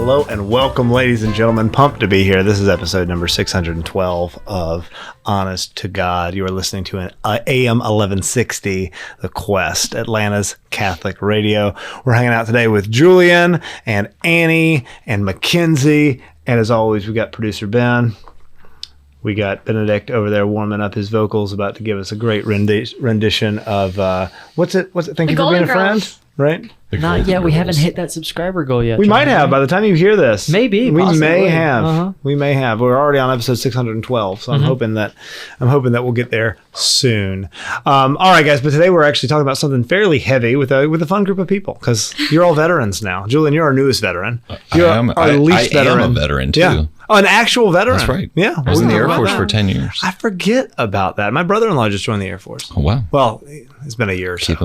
Hello and welcome, ladies and gentlemen. Pumped to be here. This is episode number 612 of Honest to God. You are listening to an AM 1160, The Quest, Atlanta's Catholic radio. We're hanging out today with Julian and Annie and Mackenzie. And as always, we got producer Ben. We got Benedict over there warming up his vocals, about to give us a great rendition of, what's it? Thank you for being a friend, right? Not yet. We haven't hit that subscriber goal yet. We might have by the time you hear this. Maybe. We possibly. may have. Uh-huh. We may have. We're already on episode 612, so I'm hoping that we'll get there soon. All right, guys. But today we're actually talking about something fairly heavy with a fun group of people, because you're all veterans now. Julian, you're our newest veteran. You're our least veteran. I am a veteran too. Yeah. Oh, an actual veteran. That's right. Yeah. I was in the Air Force for 10 years. I forget about that. My brother-in-law just joined the Air Force. Oh, wow. Well, it's been a year or so. Keep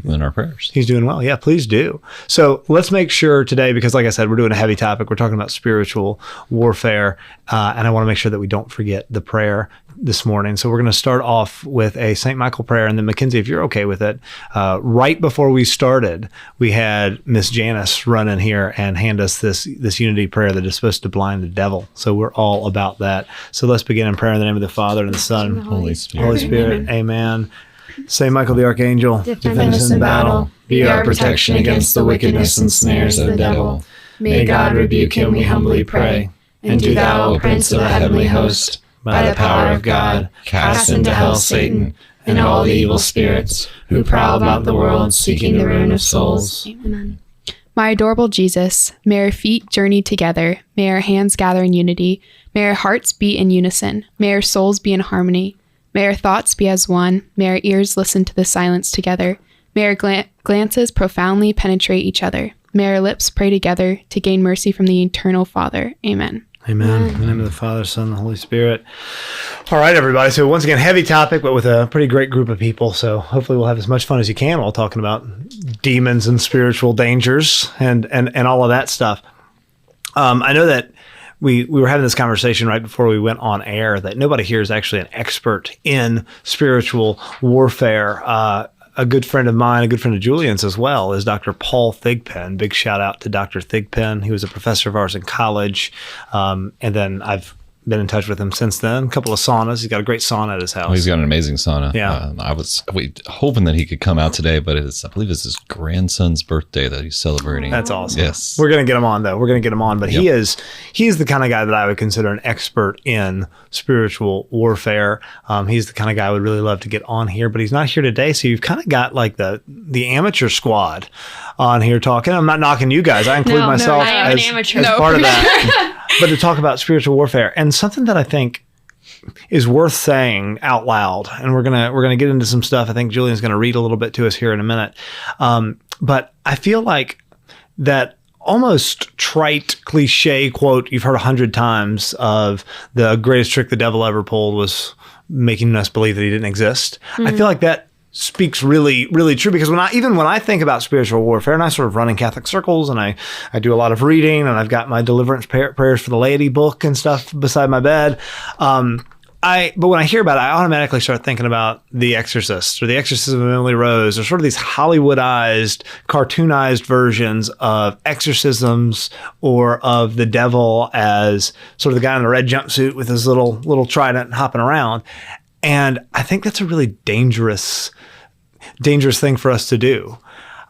him in our prayers. He's doing well. Yeah, please do. So let's make sure today, because like I said, we're doing a heavy topic. We're talking about spiritual warfare. And I want to make sure that we don't forget the prayer this morning. So we're going to start off with a St. Michael prayer. And then Mackenzie, if you're okay with it, right before we started, we had Miss Janice run in here and hand us this unity prayer that is supposed to blind the devil. So we're all about that. So let's begin in prayer in the name of the Father and the Son, Holy Spirit. Holy Spirit. Amen. Saint Michael the Archangel, defend us in battle. Be our protection against the wickedness and snares of the devil. May God rebuke him, we humbly pray. And do thou, O Prince of the heavenly host, by the power of God, cast into hell Satan and all the evil spirits who prowl about the world seeking the ruin of souls. Amen. My adorable Jesus, may our feet journey together, may our hands gather in unity, may our hearts beat in unison, may our souls be in harmony, may our thoughts be as one, may our ears listen to the silence together, may our glances profoundly penetrate each other, may our lips pray together to gain mercy from the eternal Father. Amen. Amen. In the name of the Father, Son, and the Holy Spirit. All right, everybody. So once again, heavy topic, but with a pretty great group of people. So hopefully we'll have as much fun as you can while talking about demons and spiritual dangers and all of that stuff. I know that we were having this conversation right before we went on air that nobody here is actually an expert in spiritual warfare. A good friend of mine, a good friend of Julian's as well, is Dr. Paul Thigpen. Big shout out to Dr. Thigpen. He was a professor of ours in college. And then I've been in touch with him since then. A couple of saunas. He's got a great sauna at his house. Oh, he's got an amazing sauna. Yeah. I was hoping that he could come out today, but I believe it's his grandson's birthday that he's celebrating. That's awesome. Yes. We're going to get him on, though. We're going to get him on. But he's the kind of guy that I would consider an expert in spiritual warfare. He's the kind of guy I would really love to get on here, but he's not here today. So you've kind of got like the amateur squad on here talking. I'm not knocking you guys. I include myself as part of that. But to talk about spiritual warfare, and something that I think is worth saying out loud, and we're gonna get into some stuff. I think Julian's gonna read a little bit to us here in a minute. But I feel like that almost trite cliche quote you've heard 100 times of the greatest trick the devil ever pulled was making us believe that he didn't exist. I feel like that speaks really, really true, because when I think about spiritual warfare, and I sort of run in Catholic circles, and I do a lot of reading, and I've got my Deliverance Prayers for the Laity book and stuff beside my bed. But when I hear about it, I automatically start thinking about The Exorcist or The Exorcism of Emily Rose, or sort of these Hollywoodized, cartoonized versions of exorcisms or of the devil as sort of the guy in the red jumpsuit with his little trident hopping around. And I think that's a really dangerous thing for us to do.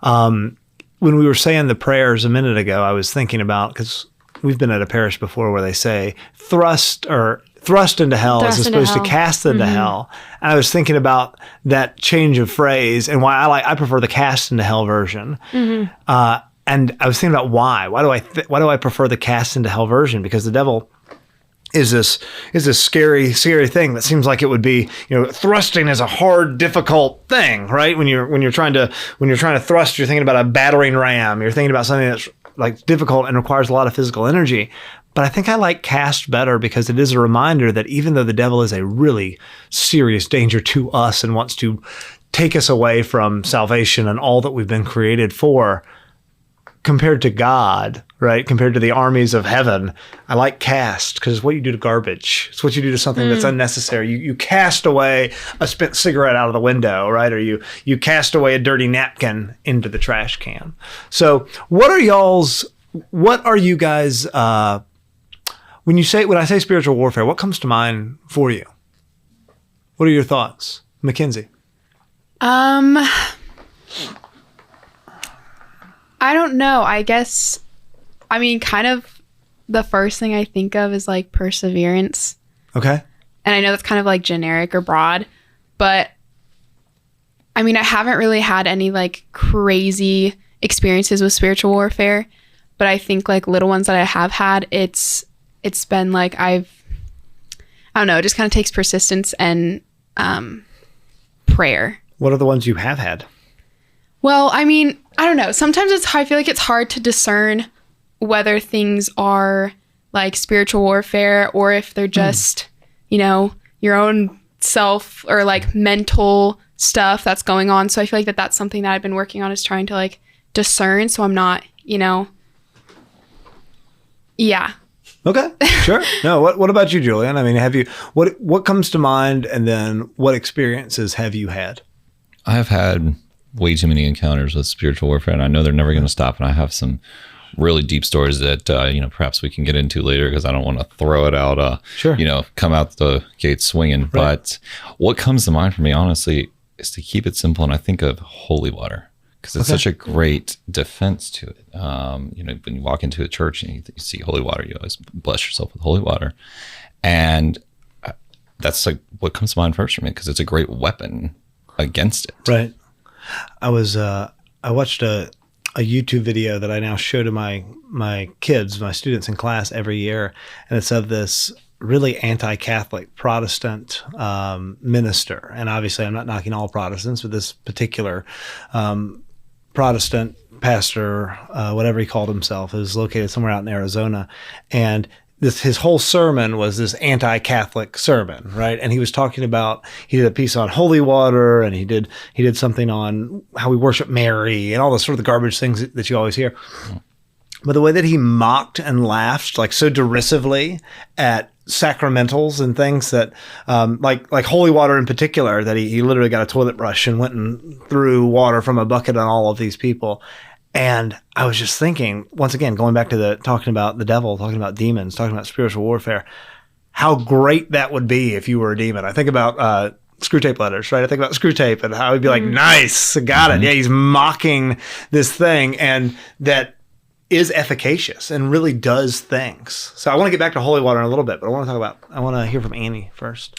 When we were saying the prayers a minute ago, I was thinking about, because we've been at a parish before where they say thrust into hell as opposed to cast into hell. And I was thinking about that change of phrase and why I prefer the cast into hell version. And I was thinking about why do I prefer the cast into hell version? Because the devil is this scary thing that seems like it would be, thrusting is a hard, difficult thing, right? When you're trying to thrust, you're thinking about a battering ram. You're thinking about something that's like difficult and requires a lot of physical energy. But I think I like cast better because it is a reminder that even though the devil is a really serious danger to us and wants to take us away from salvation and all that we've been created for, compared to God, right? Compared to the armies of heaven, I like cast because it's what you do to garbage. It's what you do to something that's unnecessary. You cast away a spent cigarette out of the window, right? Or you cast away a dirty napkin into the trash can. So what are y'all's what are you guys, when I say spiritual warfare, what comes to mind for you? What are your thoughts? Mackenzie? I don't know. I guess, kind of the first thing I think of is like perseverance. Okay. And I know that's kind of like generic or broad, but I haven't really had any like crazy experiences with spiritual warfare, but I think like little ones that I have had, it's been like I don't know, it just kind of takes persistence and prayer. What are the ones you have had? Well, I don't know. Sometimes I feel like it's hard to discern whether things are like spiritual warfare or if they're just, your own self or like mental stuff that's going on. So I feel like that's something that I've been working on, is trying to like discern, so I'm not, yeah. Okay, sure. No, what about you, Julian? Have you, what comes to mind, and then what experiences have you had? I have had way too many encounters with spiritual warfare, and I know they're never going to stop. And I have some really deep stories that perhaps we can get into later, because I don't want to throw it out. Sure. Come out the gate swinging. Right. But what comes to mind for me, honestly, is to keep it simple, and I think of holy water, because it's such a great defense to it. When you walk into a church and you see holy water, you always bless yourself with holy water, and that's like what comes to mind first for me, because it's a great weapon against it. Right. I watched a YouTube video that I now show to my kids, my students in class every year, and it's of this really anti-Catholic Protestant minister. And obviously I'm not knocking all Protestants, but this particular Protestant pastor, whatever he called himself, is located somewhere out in Arizona. And his whole sermon was this anti-Catholic sermon, right? And he was talking about, he did a piece on holy water, and he did something on how we worship Mary and all the sort of the garbage things that you always hear. But the way that he mocked and laughed, like so derisively at sacramentals and things that, like holy water in particular, that he literally got a toilet brush and went and threw water from a bucket on all of these people. And I was just thinking, once again, going back to talking about the devil, talking about demons, talking about spiritual warfare, how great that would be if you were a demon. I think about Screwtape Letters, right? I think about Screwtape and how he'd be like, nice, got it. Yeah, he's mocking this thing, and that is efficacious and really does things. So I want to get back to holy water in a little bit, but I want to hear from Annie first.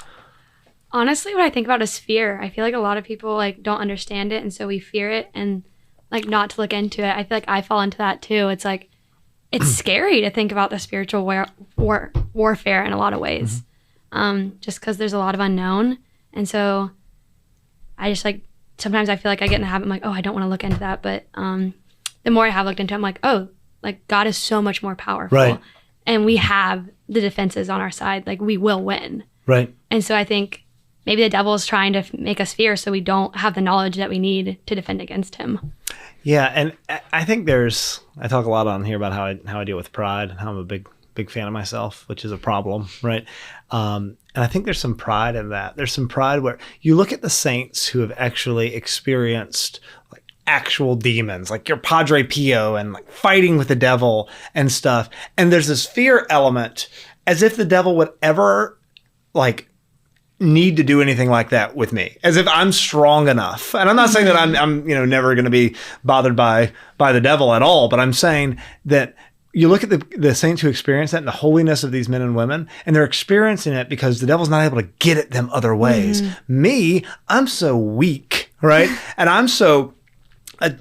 Honestly, what I think about is fear. I feel like a lot of people like don't understand it, and so we fear it and like not to look into it. I feel like I fall into that too. It's like, it's scary to think about the spiritual warfare in a lot of ways, just because there's a lot of unknown. And so I just like, sometimes I feel like I get in the habit, I'm like, oh, I don't want to look into that. But the more I have looked into it, I'm like, oh, like God is so much more powerful. Right. And we have the defenses on our side. Like we will win. Right. And so I think maybe the devil is trying to make us fear, so we don't have the knowledge that we need to defend against him. Yeah, and I think I talk a lot on here about how I deal with pride and how I'm a big fan of myself, which is a problem, right? And I think there's some pride in that. There's some pride where you look at the saints who have actually experienced like actual demons, like your Padre Pio, and like fighting with the devil and stuff. And there's this fear element, as if the devil would ever like need to do anything like that with me, as if I'm strong enough. And I'm not saying that I'm never going to be bothered by the devil at all, but I'm saying that you look at the saints who experience that and the holiness of these men and women, and they're experiencing it because the devil's not able to get at them other ways. Me, I'm so weak, right? And I'm so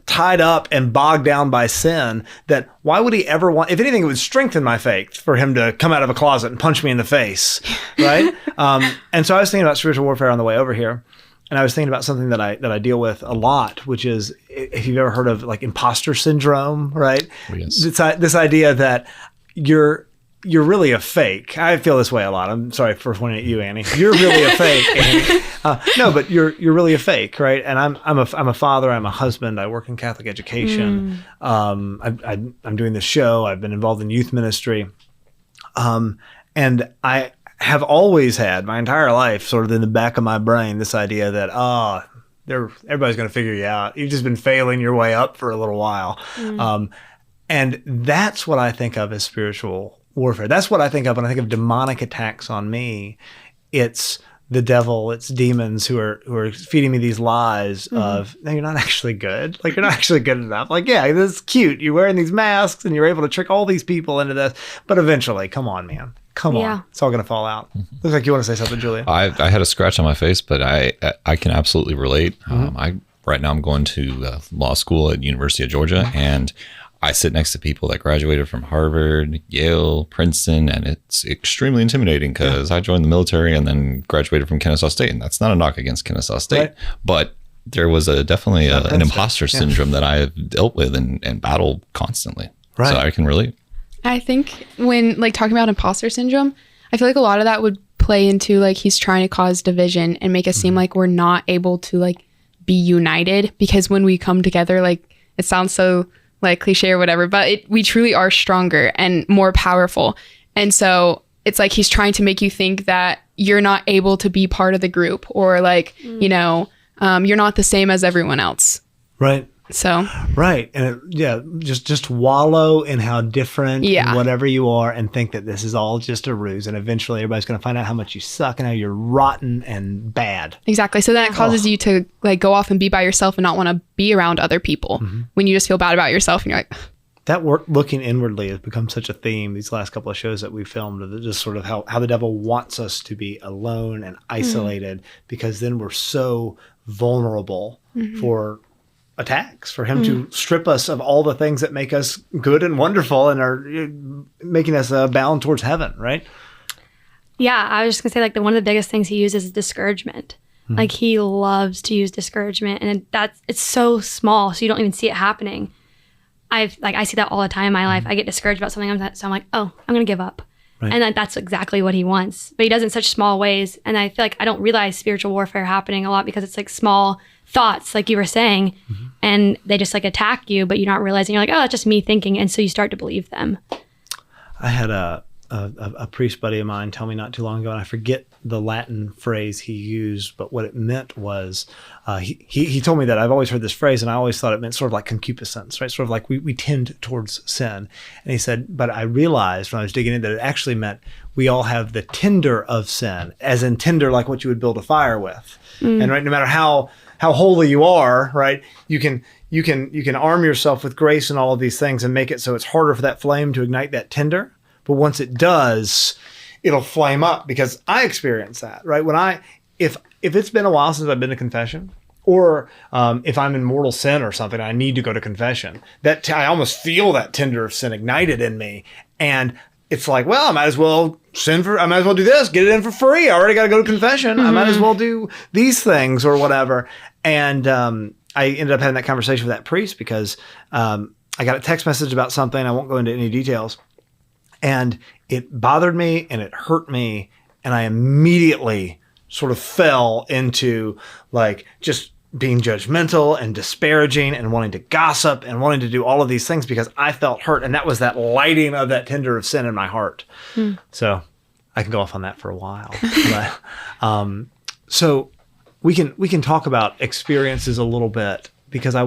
tied up and bogged down by sin that why would he ever want, if anything, it would strengthen my faith for him to come out of a closet and punch me in the face, right? And so I was thinking about spiritual warfare on the way over here, and I was thinking about something that I deal with a lot, which is, if you've ever heard of like Imposter Syndrome, right? Oh, yes. This idea that you're really a fake. I feel this way a lot. I'm sorry for pointing at you, Annie. You're really a fake, Annie. No, but you're really a fake, right? And I'm a father. I'm a husband. I work in Catholic education. I'm doing this show. I've been involved in youth ministry, and I have always had my entire life, sort of in the back of my brain, this idea that everybody's going to figure you out. You've just been failing your way up for a little while. And that's what I think of as spiritual warfare. That's what I think of when I think of demonic attacks on me. It's the devil, it's demons who are feeding me these lies of, no, you're not actually good. Like, you're not actually good enough. Like, yeah, this is cute. You're wearing these masks and you're able to trick all these people into this. But eventually, come on, man. Come on. It's all going to fall out. Looks like you want to say something, Julia. I had a scratch on my face, but I can absolutely relate. Right now I'm going to law school at University of Georgia, and I sit next to people that graduated from Harvard, Yale, Princeton, and it's extremely intimidating because I joined the military and then graduated from Kennesaw State. And that's not a knock against Kennesaw State, but there was definitely an imposter syndrome that I have dealt with and battled constantly. Right. So I can relate. I think when like talking about imposter syndrome, I feel like a lot of that would play into like he's trying to cause division and make us seem like we're not able to like be united, because when we come together, like it sounds so like cliche or whatever, but we truly are stronger and more powerful. And so it's like he's trying to make you think that you're not able to be part of the group, or like, you know, you're not the same as everyone else. Right. So. Right. And just wallow in how different whatever you are and think that this is all just a ruse. And eventually everybody's going to find out how much you suck and how you're rotten and bad. Exactly. So then it causes you to like go off and be by yourself and not want to be around other people when you just feel bad about yourself and you're like. That work, looking inwardly, has become such a theme these last couple of shows that we filmed, of just sort of how the devil wants us to be alone and isolated, because then we're so vulnerable for attacks, for him to strip us of all the things that make us good and wonderful and are making us bound towards heaven, right? Yeah, I was just gonna say, like, one of the biggest things he uses is discouragement. Like, he loves to use discouragement, and it's so small, so you don't even see it happening. I see that all the time in my life. I get discouraged about something, so I'm like, oh, I'm gonna give up. Right. And that's exactly what he wants. But he does it in such small ways. And I feel like I don't realize spiritual warfare happening a lot because it's like small thoughts, like you were saying, and they just like attack you, but you're not realizing. You're like, oh, that's just me thinking. And so you start to believe them. I had a priest buddy of mine tell me not too long ago, and I forget the Latin phrase he used, but what it meant was, he told me that I've always heard this phrase, and I always thought it meant sort of like concupiscence, right? Sort of like we tend towards sin. And he said, but I realized when I was digging in that it actually meant we all have the tinder of sin, as in tinder, like what you would build a fire with. And right, no matter how holy you are, right, you can arm yourself with grace and all of these things and make it so it's harder for that flame to ignite that tinder. But once it does, it'll flame up, because I experience that, right? If it's been a while since I've been to confession, or if I'm in mortal sin or something, I need to go to confession, I almost feel that tinder of sin ignited in me. And it's like, well, I might as well do this, get it in for free. I already got to go to confession. I might as well do these things or whatever. And I ended up having that conversation with that priest because I got a text message about something. I won't go into any details. And it bothered me and it hurt me. And I immediately sort of fell into like just being judgmental and disparaging and wanting to gossip and wanting to do all of these things because I felt hurt. And that was that lighting of that tinder of sin in my heart. So I can go off on that for a while. But, so we can talk about experiences a little bit, because I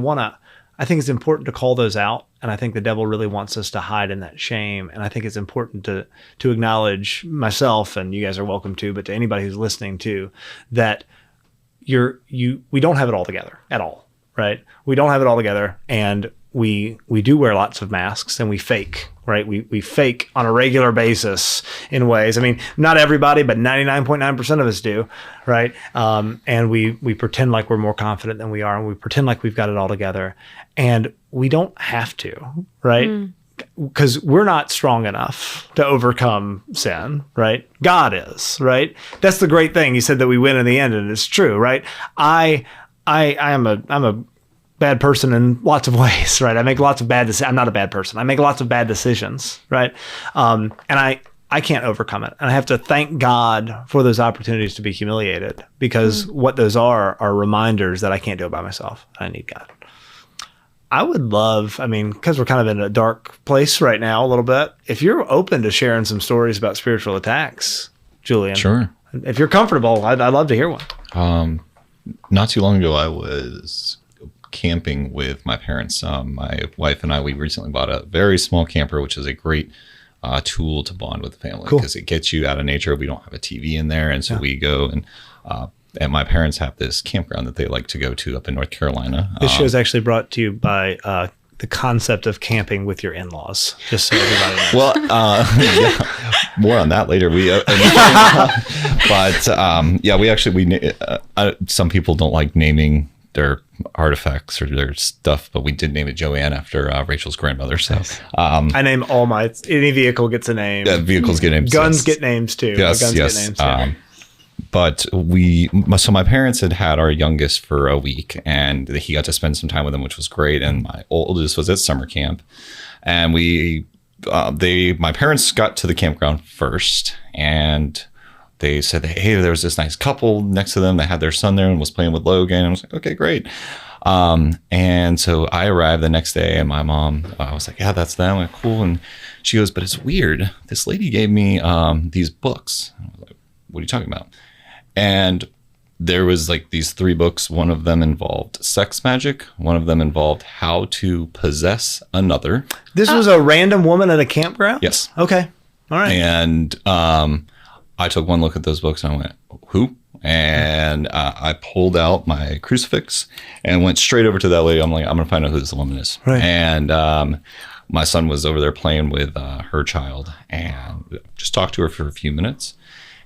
think it's important to call those out. And I think the devil really wants us to hide in that shame. And I think it's important to acknowledge myself, and you guys are welcome to, but to anybody who's listening too, that we don't have it all together at all, right? We don't have it all together, and we do wear lots of masks, and we fake, right? We fake on a regular basis in ways. I mean, not everybody, but 99.9% of us do, right? And we pretend like we're more confident than we are, and we pretend like we've got it all together, and we don't have to, right? Because we're not strong enough to overcome sin, right? God is, right? That's the great thing. He said that we win in the end, and it's true, right? I'm a bad person in lots of ways, right? I make lots of bad decisions. I'm not a bad person. I make lots of bad decisions, right? And I can't overcome it. And I have to thank God for those opportunities to be humiliated, because what those are reminders that I can't do it by myself. I need God. I would love, because we're kind of in a dark place right now a little bit, if you're open to sharing some stories about spiritual attacks, Julian. Sure. If you're comfortable, I'd love to hear one. Not too long ago, I was camping with my parents. My wife and I, we recently bought a very small camper, which is a great tool to bond with the family because it gets you out of nature. We don't have a TV in there. And so we go and my parents have this campground that they like to go to up in North Carolina. This show is actually brought to you by the concept of camping with your in-laws, just so everybody knows. Well, more on that later. Some people don't like naming their artifacts or their stuff, but we did name it Joanne after Rachel's grandmother. So I name all any vehicle gets a name. Vehicles get names. Guns get names too. Yes, Guns yes. get names too. But so my parents had our youngest for a week, and he got to spend some time with him, which was great. And my oldest was at summer camp, and my parents got to the campground first, and they said, hey, there was this nice couple next to them that had their son there and was playing with Logan. And I was like, okay, great. And so I arrived the next day, and my mom, I was like, yeah, that's them. I'm like, cool. And she goes, but it's weird. This lady gave me these books. I was like, what are you talking about? And there was like these 3 books. One of them involved sex magic. One of them involved how to possess another. This was a random woman at a campground? Yes. Okay. All right. And I took one look at those books and I went, who? And I pulled out my crucifix and went straight over to that lady. I'm like, I'm going to find out who this woman is. Right. And my son was over there playing with her child and just talked to her for a few minutes.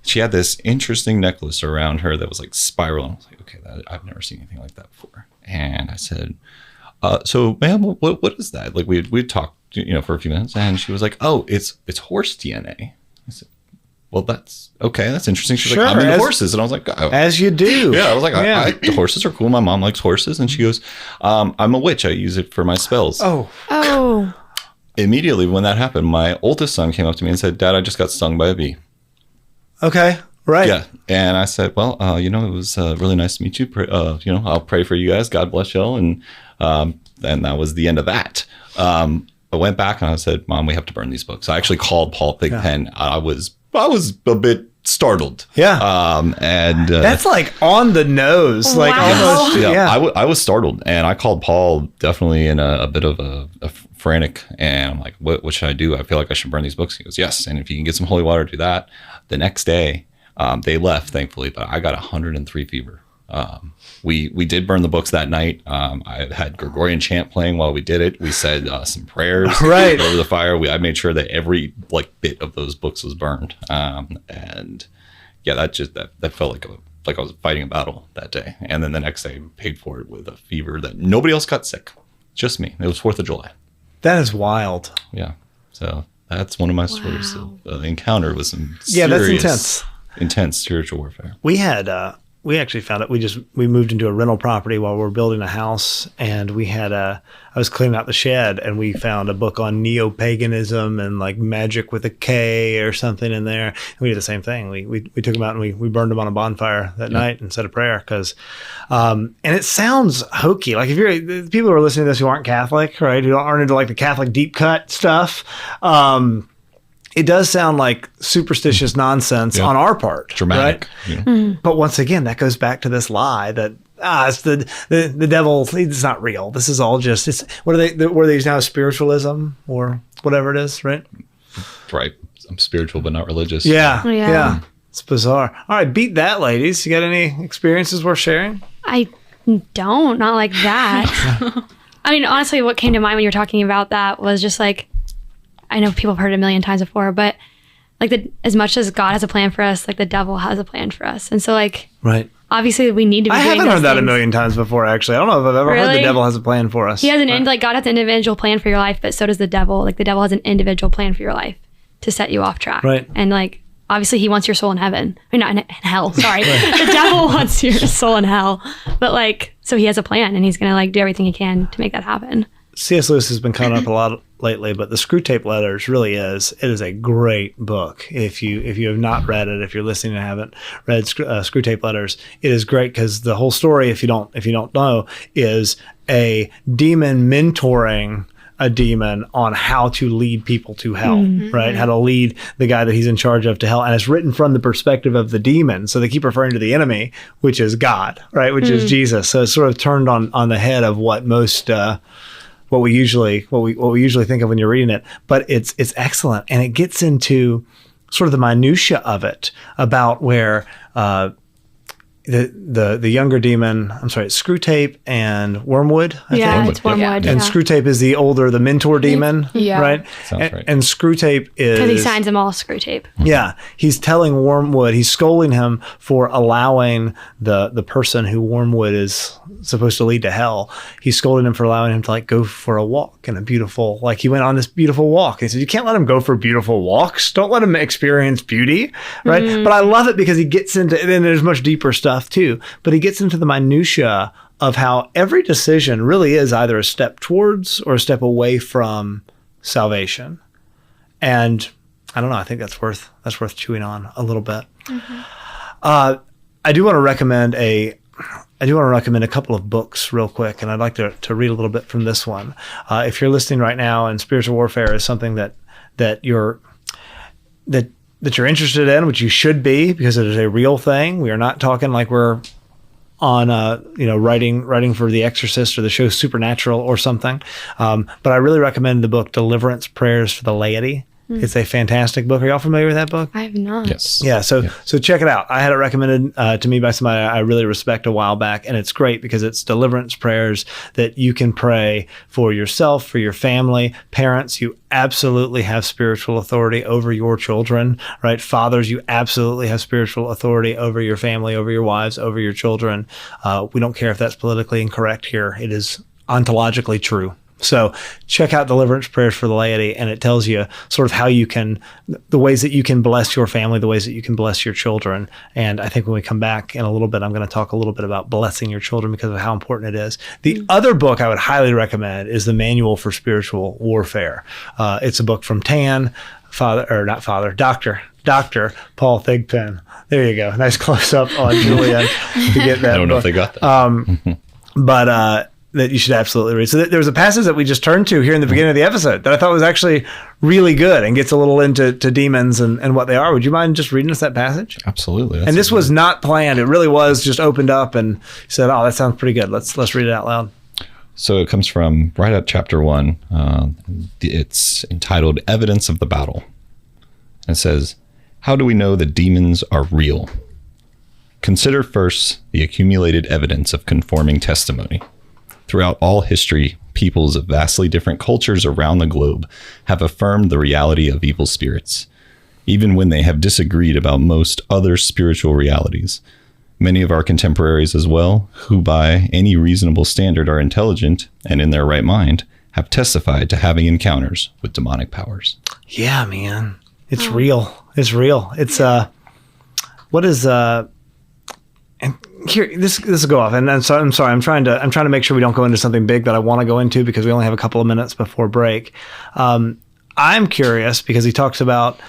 She had this interesting necklace around her that was like spiral. I was like, okay, I've never seen anything like that before. And I said, so ma'am, what is that? Like we'd talked, for a few minutes, and she was like, oh, it's horse DNA. I said, well, that's okay. That's interesting. She's like, I'm into horses. And I was like, oh. As you do. Yeah. I was like, horses are cool. My mom likes horses. And she goes, I'm a witch. I use it for my spells. Oh. Immediately when that happened, my oldest son came up to me and said, Dad, I just got stung by a bee. Okay. Right. Yeah. And I said, well, it was really nice to meet you. I'll pray for you guys. God bless y'all. And that was the end of that. I went back and I said, Mom, we have to burn these books. I actually called Paul Pigpen. I was a bit startled. Yeah. And that's like on the nose. Wow. Like almost. Yeah. I was startled, and I called Paul definitely in a bit of a frantic, and I'm like, what should I do? I feel like I should burn these books. He goes, yes. And if you can get some holy water, do that. The next day, they left, thankfully, but I got 103 fever. We did burn the books that night. I had Gregorian chant playing while we did it. We said some prayers right over the fire. I made sure that every bit of those books was burned. And yeah, that felt like I was fighting a battle that day. And then the next day, I paid for it with a fever that nobody else got sick, just me. It was 4th of July. That is wild. Yeah, so that's one of my stories of encounter with some that's intense spiritual warfare. We actually found it. We moved into a rental property while we were building a house, and I was cleaning out the shed, and we found a book on neo-paganism and like magic with a K or something in there. And we did the same thing. We took them out and we burned them on a bonfire that night and said a prayer and it sounds hokey. Like if you're people who are listening to this who aren't Catholic, right? Who aren't into like the Catholic deep cut stuff. It does sound like superstitious nonsense on our part. Dramatic. Right? Yeah. But once again, that goes back to this lie that it's the devil. It's not real. This is all just, what are they now, spiritualism or whatever it is, right? Right. I'm spiritual, but not religious. Yeah. It's bizarre. All right, beat that, ladies. You got any experiences worth sharing? I don't, not like that. I mean, honestly, what came to mind when you were talking about that was just like, I know people have heard it a million times before, but like as much as God has a plan for us, like the devil has a plan for us. And so like, right. Obviously we need to be I doing haven't heard that things. a million times before, actually. I don't know if I've ever heard the devil has a plan for us. He has like God has an individual plan for your life, but so does the devil. Like the devil has an individual plan for your life to set you off track. Right. And like, obviously he wants your soul in heaven. I mean, not in hell, sorry. The devil wants your soul in hell. But like, so he has a plan and he's going to like do everything he can to make that happen. C.S. Lewis has been coming up a lot lately, but the Screwtape Letters really is. It is a great book. If you have not read it, if you're listening and haven't read Screwtape Letters, it is great because the whole story, if you don't know, is a demon mentoring a demon on how to lead people to hell, right? How to lead the guy that he's in charge of to hell. And it's written from the perspective of the demon. So they keep referring to the enemy, which is God, right? Which is Jesus. So it's sort of turned on the head of what most, what we usually think of when you're reading it. But it's excellent. And it gets into sort of the minutia of it about where, the younger demon, I'm sorry, it's Screwtape and Wormwood. I think. It's Wormwood. And Screwtape is the mentor demon, right? Sounds right. And Screwtape is... Because he signs them all Screwtape. Yeah. He's telling Wormwood, he's scolding him for allowing the person who Wormwood is supposed to lead to hell. He's scolding him for allowing him to like go for a walk in a beautiful, like he went on this beautiful walk. He said, you can't let him go for beautiful walks. Don't let him experience beauty, right? But I love it because he gets into, and there's much deeper stuff too, but he gets into the minutia of how every decision really is either a step towards or a step away from salvation. And I don't know, I think that's worth chewing on a little bit. I do want to recommend a couple of books real quick, and I'd like to read a little bit from this one. If you're listening right now and spiritual warfare is something that you're interested in, which you should be, because it is a real thing. We are not talking like we're on writing for The Exorcist or the show Supernatural or something. But I really recommend the book Deliverance Prayers for the Laity. It's a fantastic book. Are y'all familiar with that book? I have not. Yes. Yeah, so check it out. I had it recommended to me by somebody I really respect a while back, and it's great because it's deliverance prayers that you can pray for yourself, for your family. Parents, you absolutely have spiritual authority over your children, right? Fathers, you absolutely have spiritual authority over your family, over your wives, over your children. We don't care if that's politically incorrect here. It is ontologically true. So check out Deliverance Prayers for the Laity, and it tells you sort of how you can, the ways that you can bless your family, the ways that you can bless your children. And I think when we come back in a little bit, I'm going to talk a little bit about blessing your children because of how important it is. The other book I would highly recommend is the Manual for Spiritual Warfare. It's a book from Dr. Paul Thigpen. There you go. Nice close up on Julian to get that. I don't know if they got that. But that you should absolutely read. So there was a passage that we just turned to here in the beginning of the episode that I thought was actually really good and gets a little into demons and what they are. Would you mind just reading us that passage? Absolutely. And this was not planned. It really was just opened up and said, oh, that sounds pretty good. Let's read it out loud. So it comes from right at chapter 1. It's entitled Evidence of the Battle. And it says, how do we know that demons are real? Consider first the accumulated evidence of conforming testimony. Throughout all history, peoples of vastly different cultures around the globe have affirmed the reality of evil spirits, even when they have disagreed about most other spiritual realities. Many of our contemporaries as well, who by any reasonable standard are intelligent and in their right mind, have testified to having encounters with demonic powers. Yeah, man. It's real. It's real. It's and here, this will go off, and so I'm sorry. I'm trying to make sure we don't go into something big that I want to go into because we only have a couple of minutes before break. I'm curious because he talks about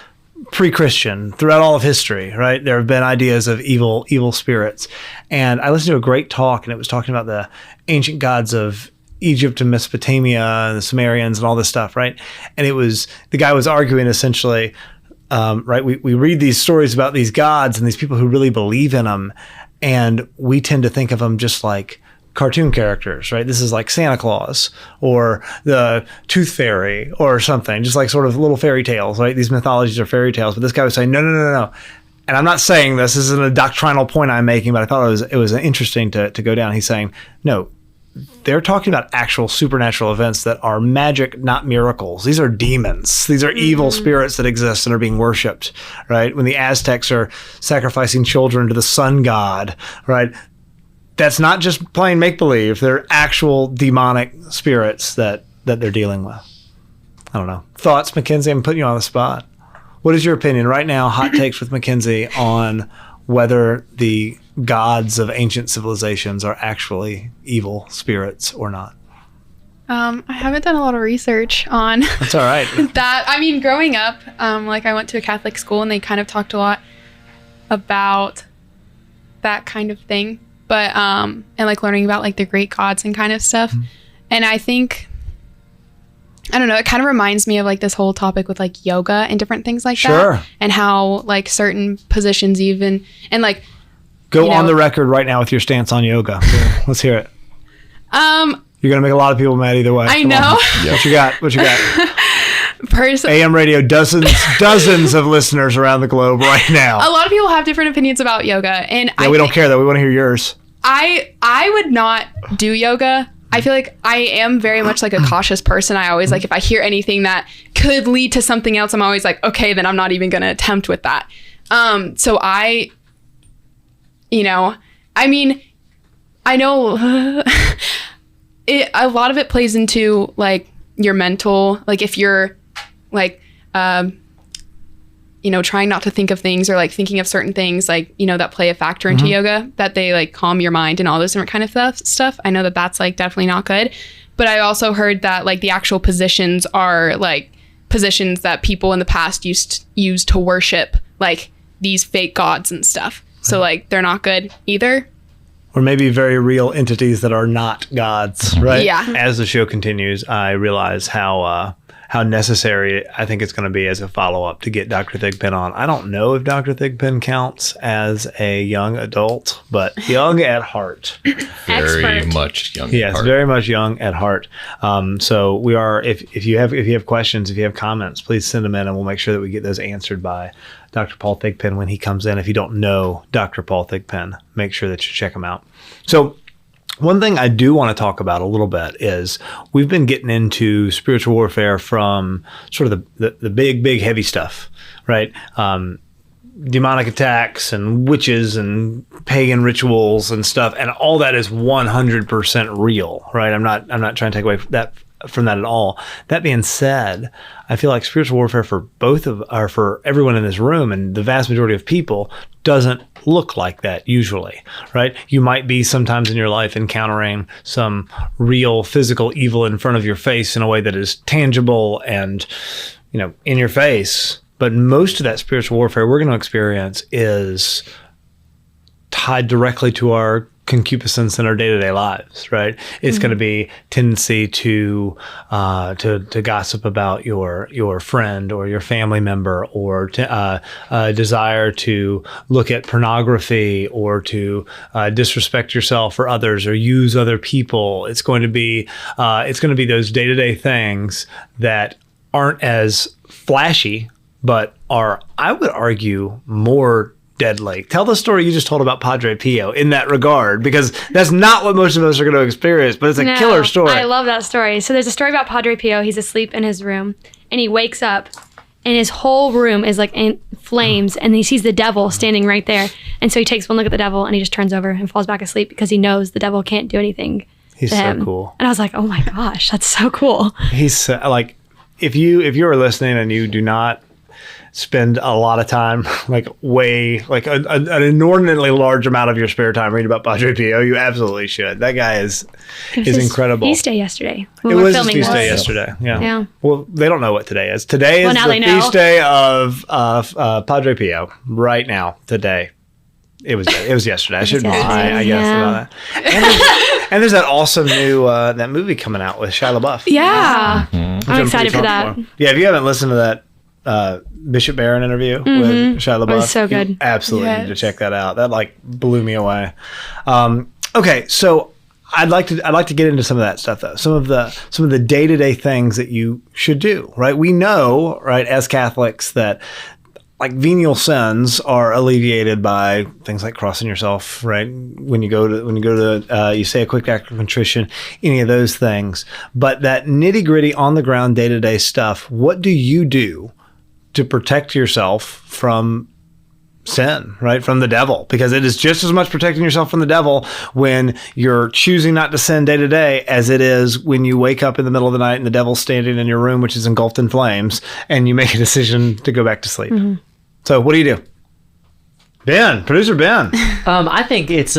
pre-Christian throughout all of history, right? There have been ideas of evil spirits, and I listened to a great talk, and it was talking about the ancient gods of Egypt and Mesopotamia and the Sumerians and all this stuff, right? And it was the guy was arguing essentially, right? We read these stories about these gods and these people who really believe in them. And we tend to think of them just like cartoon characters, right? This is like Santa Claus or the Tooth Fairy or something, just like sort of little fairy tales, right? These mythologies are fairy tales. But this guy was saying, no. And I'm not saying this isn't a doctrinal point I'm making, but I thought it was interesting to go down. He's saying, no, they're talking about actual supernatural events that are magic, not miracles. These are demons. These are evil spirits that exist and are being worshipped, right? When the Aztecs are sacrificing children to the sun god, right? That's not just plain make-believe. They're actual demonic spirits that they're dealing with. I don't know. Thoughts, Mackenzie? I'm putting you on the spot. What is your opinion right now, hot takes with Mackenzie, on whether the gods of ancient civilizations are actually evil spirits or not? I haven't done a lot of research on That's all right. that. I mean, growing up, like I went to a Catholic school and they kind of talked a lot about that kind of thing, but and like learning about like the great gods and kind of stuff. And I think I don't know. It kind of reminds me of like this whole topic with like yoga and different things like Sure. that. And how like certain positions even, and like, Go on the record right now with your stance on yoga. Let's hear it. You're going to make a lot of people mad either way. I Come know. on. What you got? What you got? AM radio, dozens of listeners around the globe right now. A lot of people have different opinions about yoga, and We don't care though. We want to hear yours. I would not do yoga. I feel like I am very much like a cautious person. I always like if I hear anything that could lead to something else, I'm always like, okay, then I'm not even going to attempt with that. So I mean, I know a lot of it plays into like your mental, like if you're like, trying not to think of things or like thinking of certain things like, that play a factor into yoga, that they like calm your mind and all this different kind of stuff. I know that that's like definitely not good. But I also heard that like the actual positions are like positions that people in the past used to worship like these fake gods and stuff. So like they're not good either. Or maybe very real entities that are not gods, right? Yeah. As the show continues, I realize how necessary I think it's going to be as a follow-up to get Dr. Thigpen on. I don't know if Dr. Thigpen counts as a young adult, but young at heart. Very much young. Yes, at heart. very much young at heart. So we are. If you have questions, if you have comments, please send them in, and we'll make sure that we get those answered by Dr. Paul Thigpen when he comes in. If you don't know Dr. Paul Thigpen, make sure that you check him out. So one thing I do want to talk about a little bit is we've been getting into spiritual warfare from sort of the big heavy stuff, right? Demonic attacks and witches and pagan rituals and stuff, and all that is 100% real, right? I'm not trying to take away from that at all. That being said, I feel like spiritual warfare for for everyone in this room and the vast majority of people doesn't look like that usually, right? You might be sometimes in your life encountering some real physical evil in front of your face in a way that is tangible and, in your face. But most of that spiritual warfare we're going to experience is tied directly to our concupiscence in our day-to-day lives, right? It's going to be tendency to gossip about your friend or your family member, or desire to look at pornography, or to disrespect yourself or others, or use other people. It's going to be those day-to-day things that aren't as flashy, but are, I would argue, more deadly. Tell the story you just told about Padre Pio in that regard, because that's not what most of us are going to experience, but it's a killer story. I love that story. So there's a story about Padre Pio. He's asleep in his room, and he wakes up, and his whole room is like in flames, and he sees the devil standing right there. And so he takes one look at the devil, and he just turns over and falls back asleep because he knows the devil can't do anything. He's to him. So cool. And I was like, oh my gosh, that's so cool. He's like, if you are listening and you do not spend a lot of time, an inordinately large amount of your spare time reading about Padre Pio, you absolutely should. That guy is incredible. Feast day yesterday. It was his feast day yesterday. Yeah. Well, they don't know what today is. Today is the feast day of Padre Pio. Right now, today. It was yesterday. I shouldn't lie, I guess, about that. And there's that awesome new that movie coming out with Shia LaBeouf. Yeah. I'm excited for that. Yeah, if you haven't listened to that Bishop Barron interview with Shia LaBeouf, it was so good. You absolutely need to check that out. That blew me away. Okay, so I'd like to get into some of that stuff though. Some of the day-to-day things that you should do, right? We know, right, as Catholics, that like venial sins are alleviated by things like crossing yourself, right? When you go to you say a quick act of contrition, any of those things. But that nitty gritty on the ground day-to-day stuff, what do you do to protect yourself from sin, right? From the devil, because it is just as much protecting yourself from the devil when you're choosing not to sin day to day as it is when you wake up in the middle of the night and the devil's standing in your room, which is engulfed in flames, and you make a decision to go back to sleep. So what do you do? Producer Ben. I think it's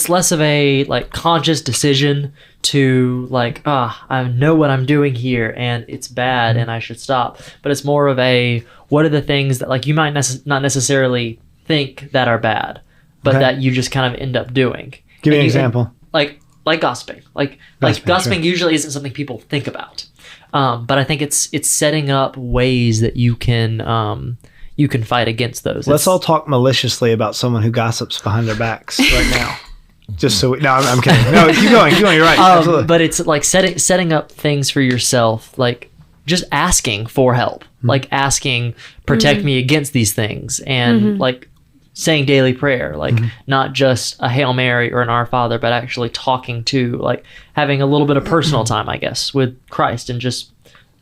less of a conscious decision to I know what I'm doing here and it's bad and I should stop. But it's more of a, what are the things that you might not necessarily think that are bad, but that you just kind of end up doing. Give me an example. like gossiping. Like gossiping usually isn't something people think about. But I think it's setting up ways that you can fight against those. Let's all talk maliciously about someone who gossips behind their backs right now. Just so I'm kidding. No, keep going. You're right. Absolutely. But it's like setting up things for yourself, like just asking for help, like asking, protect me against these things, and like saying daily prayer, like not just a Hail Mary or an Our Father, but actually talking to, like having a little bit of personal time, I guess, with Christ, and just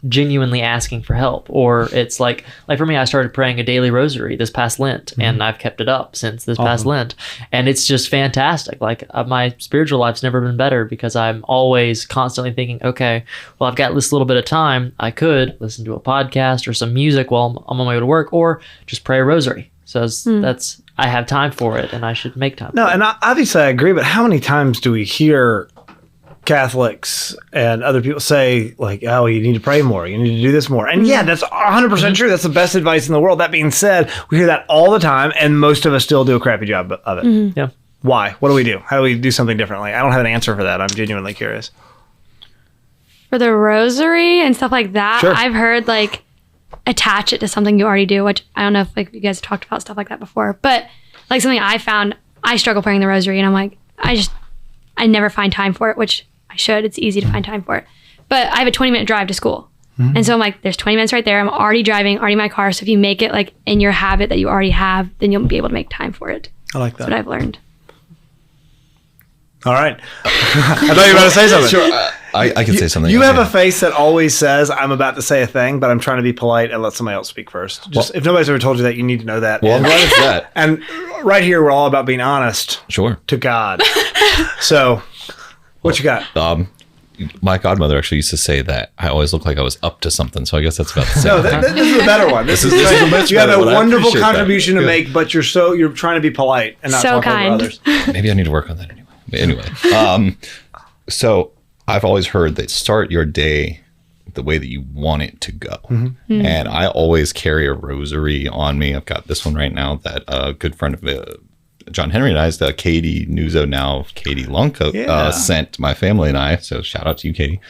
genuinely asking for help. Or it's like for me, I started praying a daily rosary this past Lent, and I've kept it up since this past Lent, and it's just fantastic. Like my spiritual life's never been better, because I'm always constantly thinking, okay, well, I've got this little bit of time, I could listen to a podcast or some music while I'm on my way to work, or just pray a rosary. So that's I have time for it, and I should make time. No, and obviously I agree, but how many times do we hear Catholics and other people say, like, oh, you need to pray more, you need to do this more? And yeah, that's 100% true. That's the best advice in the world. That being said, we hear that all the time, and most of us still do a crappy job of it. Yeah. Why? What do we do? How do we do something differently? I don't have an answer for that. I'm genuinely curious. For the rosary and stuff like that, Sure. I've heard like attach it to something you already do, which I don't know if like you guys have talked about stuff like that before, but like something I found, I struggle praying the rosary, and I'm like, I never find time for it, which I should. It's easy to find time for it. But I have a 20-minute drive to school. And so I'm like, there's 20 minutes right there. I'm already driving, already in my car. So if you make it like in your habit that you already have, then you'll be able to make time for it. I like that. That's what I've learned. All right. I thought you were about to say something. Sure, I can say something. You have a face that always says, I'm about to say a thing, but I'm trying to be polite and let somebody else speak first. Just if nobody's ever told you that, you need to know that. Well, I'm glad it's that. And right here, we're all about being honest Sure. to God. So, what you got? My godmother actually used to say that I always look like I was up to something, so I guess that's about the same. No, this is a better one. This is a much you have better a one. I wonderful appreciate that. contribution to Good. make, but you're trying to be polite and not So talk kind. over others. Maybe I need to work on that anyway. But anyway, so I've always heard that start your day the way that you want it to go. And I always carry a rosary on me. I've got this one right now that a good friend of John Henry and I's, Katie Nuzzo, now Katie Longcoat, sent my family and I. So shout out to you, Katie.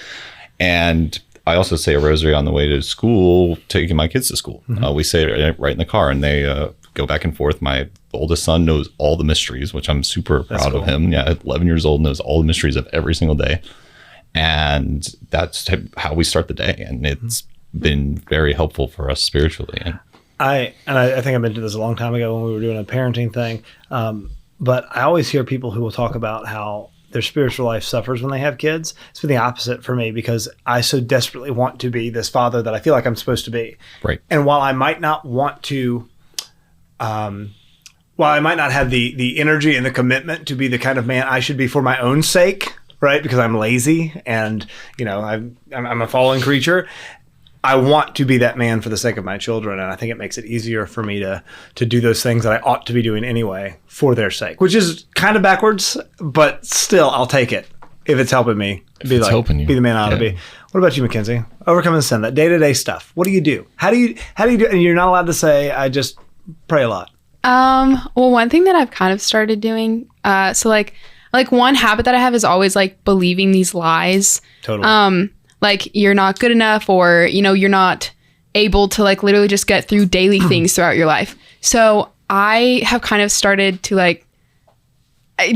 And I also say a rosary on the way to school, taking my kids to school. We say it right in the car, and they go back and forth. My oldest son knows all the mysteries, which I'm super proud of him. Yeah, 11 years old, knows all the mysteries of every single day. And that's how we start the day. And it's been very helpful for us spiritually. And I think I mentioned this a long time ago when we were doing a parenting thing. But I always hear people who will talk about how their spiritual life suffers when they have kids. It's been the opposite for me, because I so desperately want to be this father that I feel like I'm supposed to be. Right. And while I might not want to, while I might not have the energy and the commitment to be the kind of man I should be for my own sake, right? Because I'm lazy and, I'm a fallen creature. I want to be that man for the sake of my children, and I think it makes it easier for me to do those things that I ought to be doing anyway for their sake, which is kind of backwards, but still, I'll take it if it's helping me be the man I ought to be. What about you, Mackenzie? Overcoming sin, that day-to-day stuff. What do you do? How do you do? And you're not allowed to say, I just pray a lot. Well, one thing that I've kind of started doing, so like one habit that I have is always like believing these lies. Totally. Like you're not good enough, or, you're not able to like literally just get through daily things throughout your life. So I have kind of started to like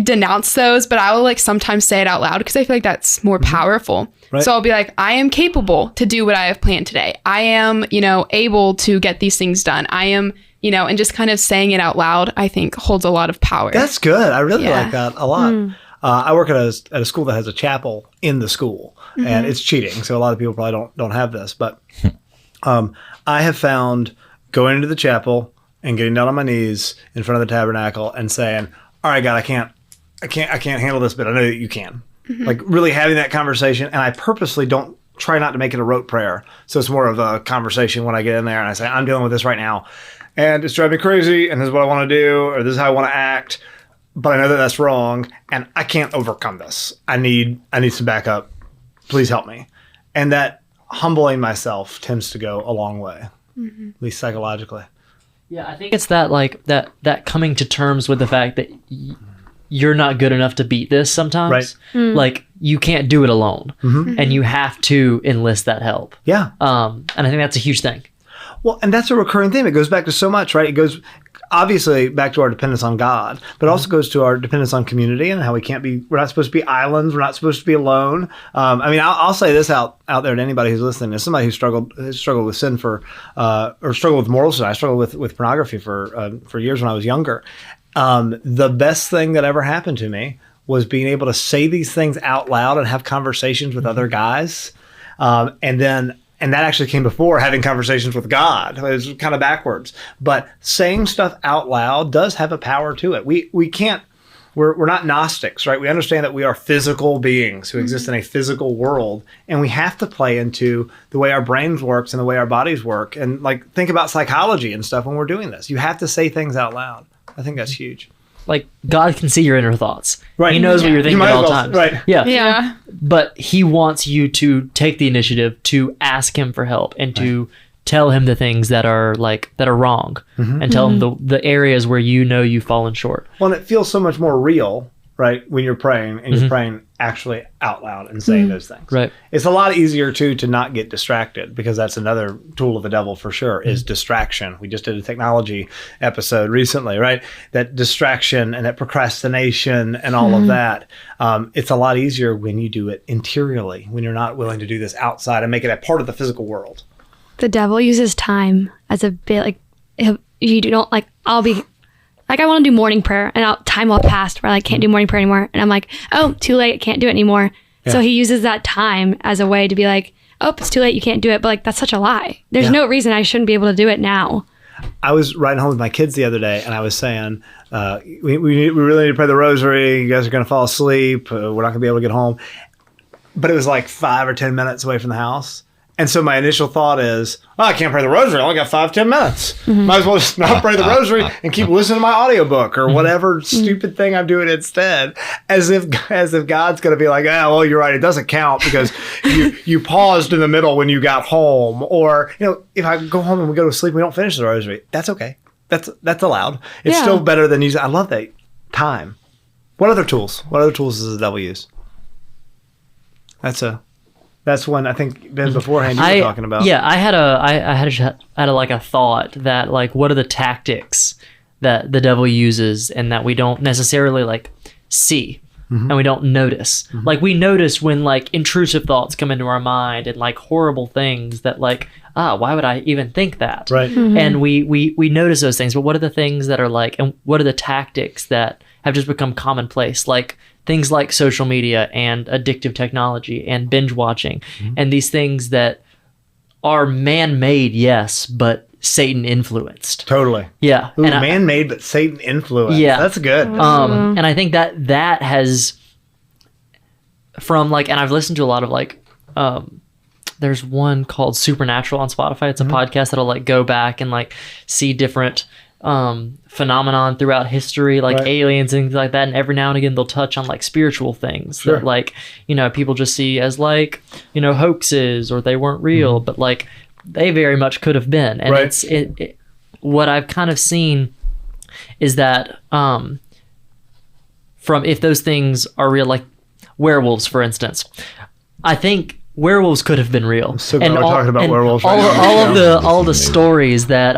denounce those, but I will like sometimes say it out loud because I feel like that's more powerful. Right. So I'll be like, I am capable to do what I have planned today. I am, able to get these things done. I am, and just kind of saying it out loud, I think holds a lot of power. That's good. I really like that a lot. I work at a school that has a chapel in the school, and it's cheating. So a lot of people probably don't have this, but I have found going into the chapel and getting down on my knees in front of the tabernacle and saying, all right, God, I can't handle this, but I know that you can. Like really having that conversation. And I purposely don't try not to make it a rote prayer. So it's more of a conversation when I get in there and I say, I'm dealing with this right now, and it's driving me crazy, and this is what I want to do, or this is how I want to act. But I know that that's wrong, and I can't overcome this. I need some backup. Please help me. And that humbling myself tends to go a long way, at least psychologically. Yeah, I think it's that like that coming to terms with the fact that you're not good enough to beat this sometimes. Right. Like you can't do it alone, and you have to enlist that help. Yeah. And I think that's a huge thing. Well, and that's a recurring theme. It goes back to so much, right? It goes obviously back to our dependence on God, but also goes to our dependence on community and how we're not supposed to be islands. We're not supposed to be alone. I mean, I'll say this out there to anybody who's listening. As somebody who struggled with sin or struggled with moral sin, I struggled with pornography for years when I was younger. The best thing that ever happened to me was being able to say these things out loud and have conversations with other guys. And that actually came before having conversations with God. It was kind of backwards. But saying stuff out loud does have a power to it. We're not Gnostics, right? We understand that we are physical beings who exist in a physical world. And we have to play into the way our brains works and the way our bodies work. And like think about psychology and stuff when we're doing this. You have to say things out loud. I think that's huge. Like God can see your inner thoughts. Right. He knows what you're thinking at all times. Right. Yeah. Yeah. But he wants you to take the initiative to ask him for help and to tell him the things that are wrong and tell him the areas where you've fallen short. Well, and it feels so much more real, right, when you're praying and you're praying actually out loud and saying those things. Right. It's a lot easier too to not get distracted, because that's another tool of the devil for sure, is distraction. We just did a technology episode recently, right? That distraction and that procrastination and all of that. It's a lot easier when you do it interiorly, when you're not willing to do this outside and make it a part of the physical world. The devil uses time as a bit like, if you don't like, I'll be like, I want to do morning prayer, and time will have passed where I can't do morning prayer anymore. And I'm like, oh, too late. Can't do it anymore. Yeah. So he uses that time as a way to be like, oh, it's too late. You can't do it. But like, that's such a lie. There's no reason I shouldn't be able to do it now. I was riding home with my kids the other day, and I was saying, we really need to pray the rosary. You guys are going to fall asleep. We're not going to be able to get home. But it was like 5 or 10 minutes away from the house. And so my initial thought is, I can't pray the rosary. I only got 5-10 minutes. Might as well just not pray the rosary and keep listening to my audiobook or whatever stupid thing I'm doing instead. As if God's going to be like, well, you're right. It doesn't count because you paused in the middle when you got home. Or, if I go home and we go to sleep and we don't finish the rosary, that's okay. That's allowed. It's still better than using. I love that time. What other tools? What other tools does the devil use? That's one I think Ben beforehand you were talking about. Yeah, I had a thought that like, what are the tactics that the devil uses and that we don't necessarily like see and we don't notice. Like we notice when like intrusive thoughts come into our mind and like horrible things that like, why would I even think that? Right. And we notice those things, but what are the things that are like, and what are the tactics that have just become commonplace? Like things like social media and addictive technology and binge watching and these things that are man-made, yes, but Satan influenced. Totally. Yeah. Ooh, man-made, but Satan influenced. Yeah. That's good. And I think that has from like, and I've listened to a lot of like, there's one called Supernatural on Spotify. It's a podcast that'll like go back and like see different phenomenon throughout history, like aliens and things like that, and every now and again they'll touch on like spiritual things that like people just see as like hoaxes or they weren't real, but like they very much could have been. And it's what I've kind of seen is that from if those things are real, like werewolves for instance, I think werewolves could have been real. I'm so glad we're talking about werewolves right now. All of the stories that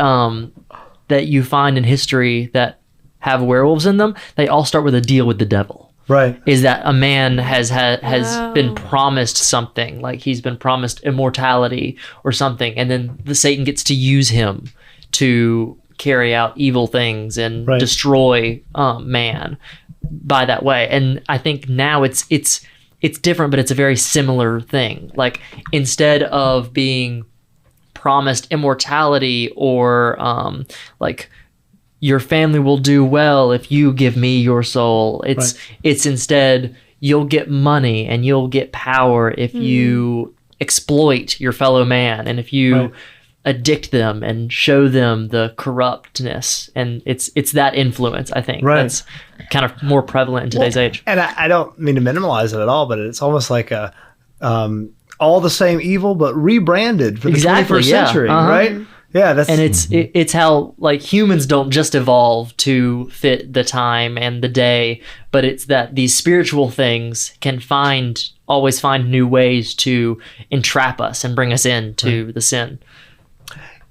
that you find in history that have werewolves in them, they all start with a deal with the devil. Right. Is that a man has been promised something, like he's been promised immortality or something, and then the Satan gets to use him to carry out evil things and destroy man by that way. And I think now it's different, but it's a very similar thing. Like instead of being promised immortality or like your family will do well if you give me your soul, it's instead you'll get money and you'll get power if you exploit your fellow man and if you addict them and show them the corruptness, and it's that influence, I think, that's kind of more prevalent in today's age. And I don't mean to minimize it at all, but it's almost like all the same evil, but rebranded for the 21st century, right? Yeah, that's And it's how like humans don't just evolve to fit the time and the day, but it's that these spiritual things can always find new ways to entrap us and bring us into the sin.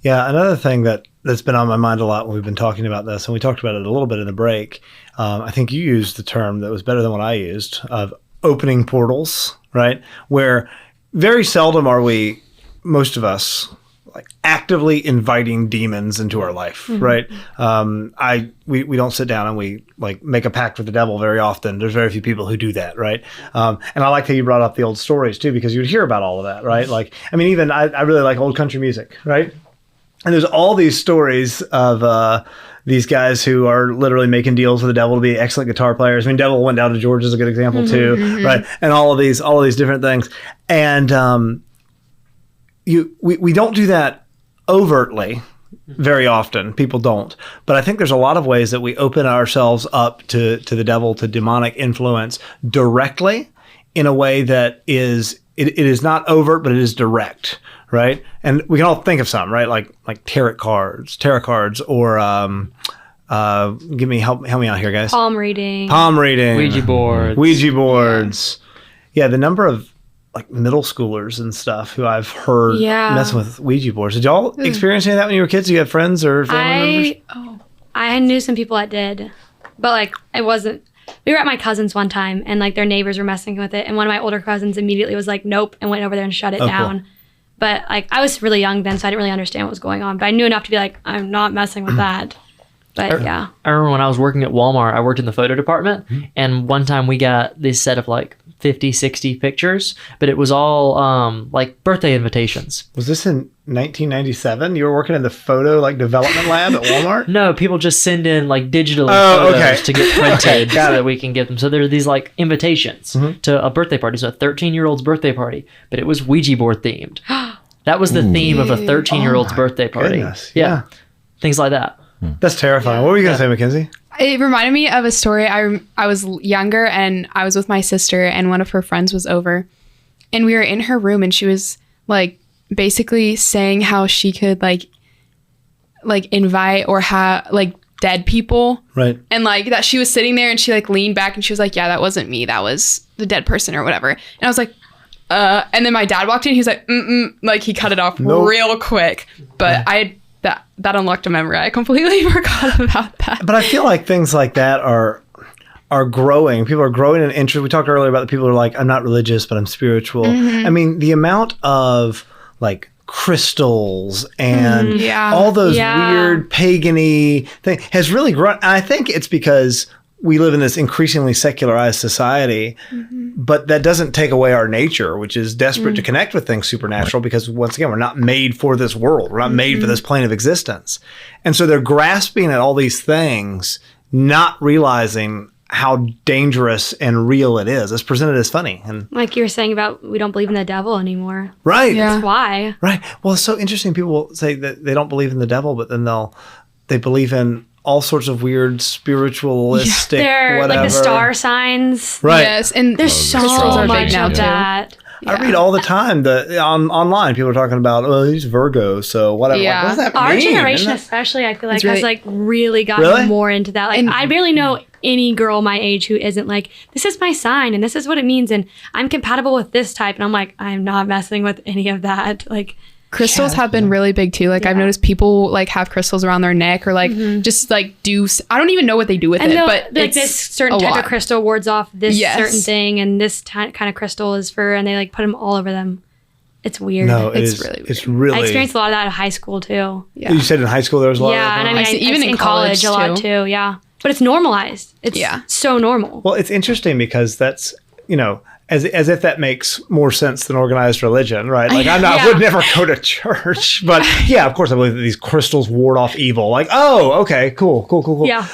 Yeah, another thing that's been on my mind a lot when we've been talking about this, and we talked about it a little bit in the break. I think you used the term that was better than what I used of opening portals, right? Where very seldom are we, most of us, like actively inviting demons into our life, right? We don't sit down and we like make a pact with the devil very often. There's very few people who do that, right? And I like how you brought up the old stories too, because you'd hear about all of that, right? Like, I mean, even I really like old country music, right? And there's all these stories of these guys who are literally making deals with the devil to be excellent guitar players. I mean, Devil Went Down to Georgia is a good example too, right? And all of these different things. And we don't do that overtly very often. People don't. But I think there's a lot of ways that we open ourselves up to the devil, to demonic influence directly in a way that is it is not overt, but it is direct. Right, and we can all think of some, right? Like tarot cards, or help me out here, guys. Palm reading, Ouija boards. Yeah, the number of like middle schoolers and stuff who I've heard messing with Ouija boards. Did y'all experience any of that when you were kids? Do you have friends or family members? I knew some people that did, but like it wasn't. We were at my cousin's one time, and like their neighbors were messing with it, and one of my older cousins immediately was like, "Nope," and went over there and shut it down. Cool. But like I was really young then, so I didn't really understand what was going on. But I knew enough to be like, I'm not messing with that. But yeah. I remember when I was working at Walmart, I worked in the photo department. And one time we got this set of like 50, 60 pictures. But it was all like birthday invitations. Was this in 1997? You were working in the photo like development lab at Walmart? No, people just send in like digital photos to get printed so that we can get them. So there are these like invitations to a birthday party. So a 13-year-old's birthday party, but it was Ouija board themed. That was the theme of a 13-year-old's birthday party. Goodness. Yeah. Things like that. That's terrifying. What were you going to say, Mackenzie? It reminded me of a story. I was younger and I was with my sister and one of her friends was over. And we were in her room and she was like basically saying how she could like invite or have like dead people. Right. And like that she was sitting there and she like leaned back and she was like, yeah, that wasn't me. That was the dead person or whatever. And I was like, and then my dad walked in. He was like, like he cut it off real quick. But that unlocked a memory. I completely forgot about that. But I feel like things like that are growing. People are growing in interest. We talked earlier about the people who are like, I'm not religious, but I'm spiritual. I mean, the amount of like crystals and all those weird pagan-y things has really grown. And I think it's because we live in this increasingly secularized society, but that doesn't take away our nature, which is desperate to connect with things supernatural because, once again, we're not made for this world. We're not made for this plane of existence. And so they're grasping at all these things, not realizing how dangerous and real it is. It's presented as funny. And like you were saying about we don't believe in the devil anymore. Right. Yeah. That's why. Right. Well, it's so interesting. People will say that they don't believe in the devil, but then they believe in all sorts of weird spiritualistic They're whatever. like the star signs. Right. Yes. And There's so much of that. I read all the time online people are talking about, he's Virgo, so whatever. Yeah. Like, what does that Our mean? generation especially, I feel like, really- has like really gotten more into that. Like, And- I barely know any girl my age who isn't like, this is my sign and this is what it means and I'm compatible with this type. And I'm like, I'm not messing with any of that. Like, crystals have been really big too. Like I've noticed people like have crystals around their neck or like just like I don't even know what they do with it, but like it's this certain type of crystal wards off this certain thing and this kind of crystal is for, and they like put them all over them. It's weird. No, it's really weird. It's really. I experienced a lot of that in high school too. Yeah. You said in high school there was a lot of that And I going on? mean, even in college a lot too. Yeah, but it's normalized. It's so normal. Well, it's interesting because that's, as if that makes more sense than organized religion, right? Like I would never go to church, but of course I believe that these crystals ward off evil. Like, okay, cool. Yeah.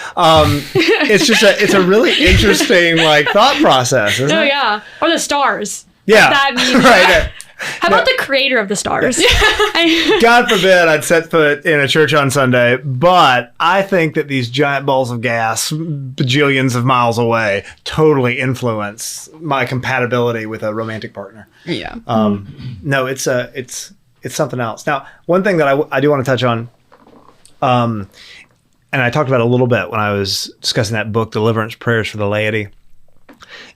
It's just it's a really interesting like thought process, isn't it? Yeah. Or the stars. Yeah. That means Right. How about the creator of the stars? God forbid I'd set foot in a church on Sunday, but I think that these giant balls of gas, bajillions of miles away, totally influence my compatibility with a romantic partner. Yeah. No, it's it's something else. Now, one thing that I do want to touch on, and I talked about a little bit when I was discussing that book, Deliverance Prayers for the Laity.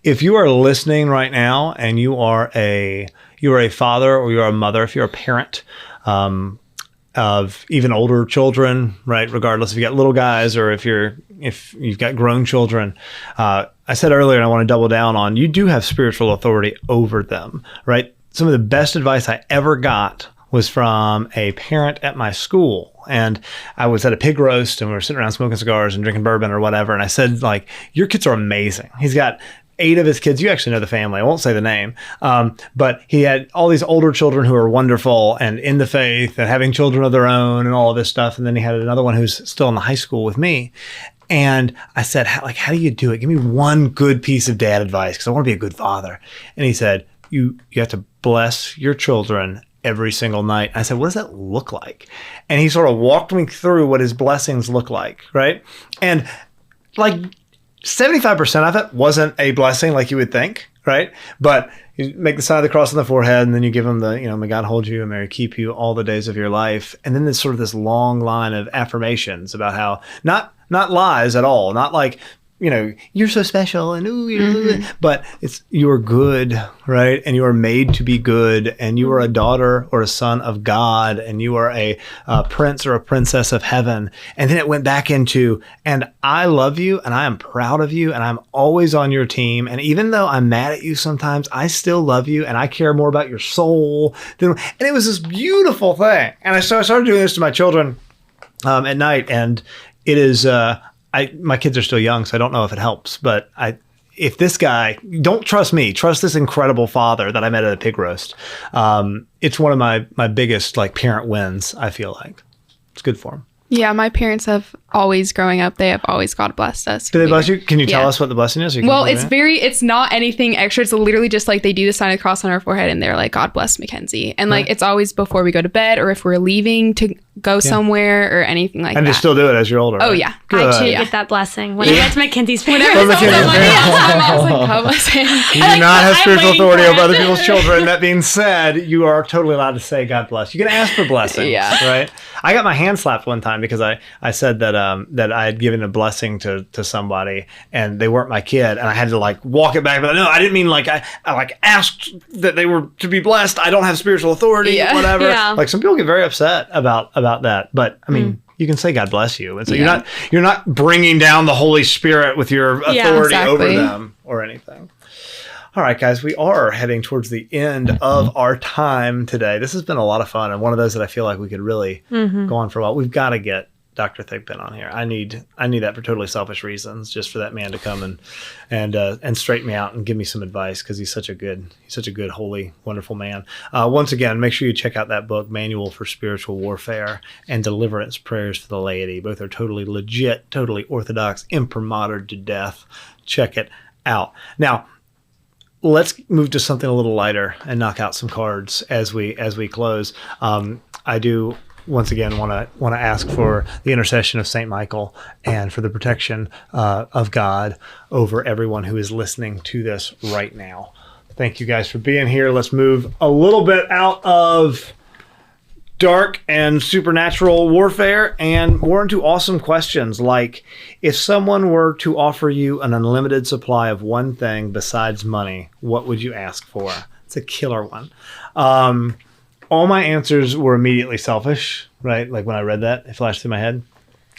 If you are listening right now and you are a father or you are a mother, if you're a parent of even older children, right? Regardless if you got little guys or if you've got grown children, I said earlier, and I want to double down on, you do have spiritual authority over them, right? Some of the best advice I ever got was from a parent at my school. And I was at a pig roast and we were sitting around smoking cigars and drinking bourbon or whatever. And I said, like, your kids are amazing. He's got 8 of his kids. You actually know the family. I won't say the name. But he had all these older children who are wonderful and in the faith and having children of their own and all of this stuff. And then he had another one who's still in the high school with me. And I said, how do you do it? Give me one good piece of dad advice because I want to be a good father. And he said, you have to bless your children every single night. I said, what does that look like? And he sort of walked me through what his blessings look like, right? And like 75% of it wasn't a blessing like you would think, right? But you make the sign of the cross on the forehead, and then you give them the, may God hold you and may He keep you all the days of your life. And then there's sort of this long line of affirmations about how, not lies at all, not like, you're so special and but it's, you are good, right? And you are made to be good, and you are a daughter or a son of God, and you are a prince or a princess of heaven. And then it went back into, and I love you and I am proud of you and I'm always on your team. And even though I'm mad at you sometimes, I still love you and I care more about your soul and it was this beautiful thing. And I started doing this to my children at night, and it is, my kids are still young, so I don't know if it helps, but if this guy, don't trust me, trust this incredible father that I met at a pig roast. It's one of my biggest parent wins, I feel like. It's good for him. Yeah, my parents have always, growing up, they have always God blessed us. Do they bless you? Can you tell us what the blessing is? Well, it's not anything extra. It's literally just they do the sign of the cross on our forehead and they're like, God bless Mackenzie. And it's always before we go to bed or if we're leaving to go somewhere or anything like that. And you still do it as you're older, right? Oh, yeah. Good. I too get that blessing. When I went to Mackenzie's parents. I was like, God bless him. You do not have spiritual authority over other people's children. That being said, you are totally allowed to say God bless. You can ask for blessings, right? I got my hand slapped one time because I said that I had given a blessing to somebody and they weren't my kid, and I had to walk it back. But no, I didn't mean I asked that they were to be blessed. I don't have spiritual authority, whatever. Yeah. Some people get very upset about that. But I mean, you can say God bless you, and so you're not bringing down the Holy Spirit with your authority over them or anything. All right, guys, we are heading towards the end of our time today. This has been a lot of fun, and one of those that I feel like we could really go on for a while. We've got to get Dr. Thigpen on here. I need that for totally selfish reasons, just for that man to come and straighten me out and give me some advice, because he's such a good, holy, wonderful man. Once again, make sure you check out that book, Manual for Spiritual Warfare and Deliverance Prayers for the Laity. Both are totally legit, totally orthodox, imprimatur to death. Check it out. Now, let's move to something a little lighter and knock out some cards as we close. I do once again want to ask for the intercession of Saint Michael and for the protection of God over everyone who is listening to this right now. Thank you guys for being here. Let's move a little bit out of dark and supernatural warfare and more into awesome questions like, if someone were to offer you an unlimited supply of one thing besides money, what would you ask for? It's a killer one. All my answers were immediately selfish, right? When I read that, it flashed through my head.